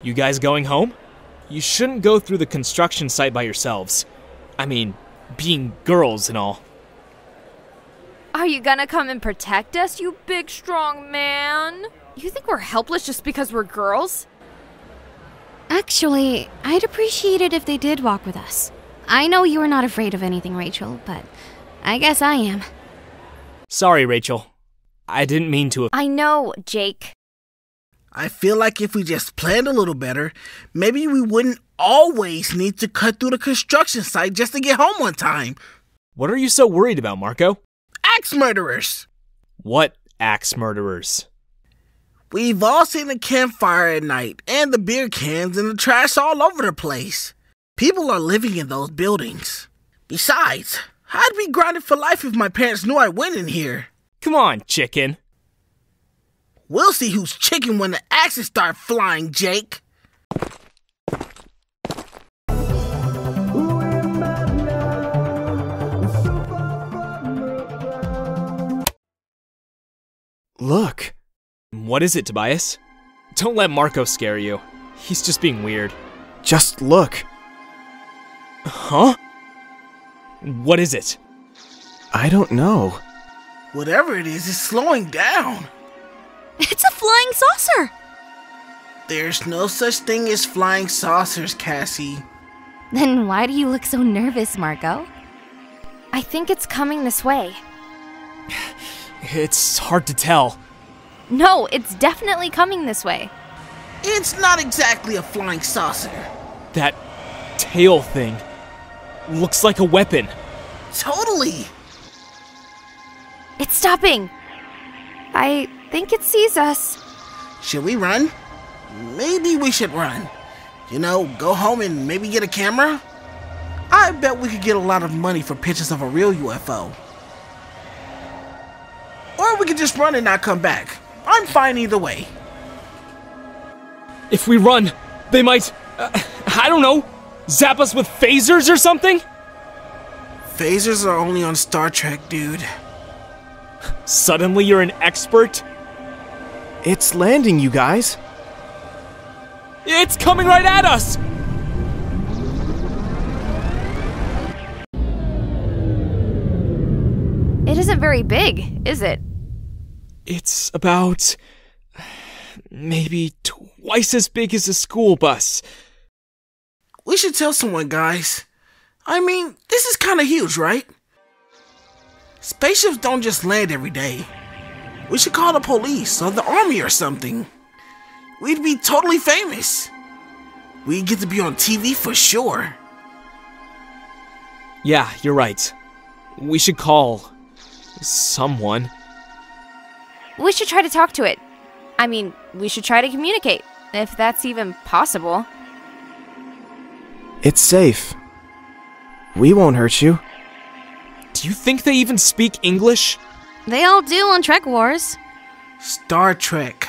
You guys going home? You shouldn't go through the construction site by yourselves. I mean, being girls and all. Are you gonna come and protect us, you big strong man? You think we're helpless just because we're girls? Actually, I'd appreciate it if they did walk with us. I know you are not afraid of anything, Rachel, but I guess I am. Sorry, Rachel. I didn't mean to. I know, Jake. I feel like if we just planned a little better, maybe we wouldn't always need to cut through the construction site just to get home on time. What are you so worried about, Marco? Axe murderers! What axe murderers? We've all seen the campfire at night and the beer cans and the trash all over the place. People are living in those buildings. Besides, I'd be grounded for life if my parents knew I went in here. Come on, chicken. We'll see who's chicken when the axes start flying, Jake. Look. What is it, Tobias? Don't let Marco scare you. He's just being weird. Just look. Huh? What is it? I don't know. Whatever it is, it's slowing down. It's a flying saucer! There's no such thing as flying saucers, Cassie. Then why do you look so nervous, Marco? I think it's coming this way. It's hard to tell. No, it's definitely coming this way. It's not exactly a flying saucer. That tail thing looks like a weapon. Totally. It's stopping. I think it sees us. Should we run? Maybe we should run. You know, go home and maybe get a camera? I bet we could get a lot of money for pictures of a real UFO. Or we could just run and not come back. I'm fine either way. If we run, they might, I don't know, zap us with phasers or something? Phasers are only on Star Trek, dude. Suddenly you're an expert? It's landing, you guys. It's coming right at us! It isn't very big, is it? It's about maybe twice as big as a school bus. We should tell someone, guys. I mean, this is kind of huge, right? Spaceships don't just land every day. We should call the police or the army or something. We'd be totally famous. We'd get to be on TV for sure. Yeah, you're right. We should call someone. We should try to talk to it. I mean, we should try to communicate, if that's even possible. It's safe. We won't hurt you. Do you think they even speak English? They all do on Trek Wars. Star Trek.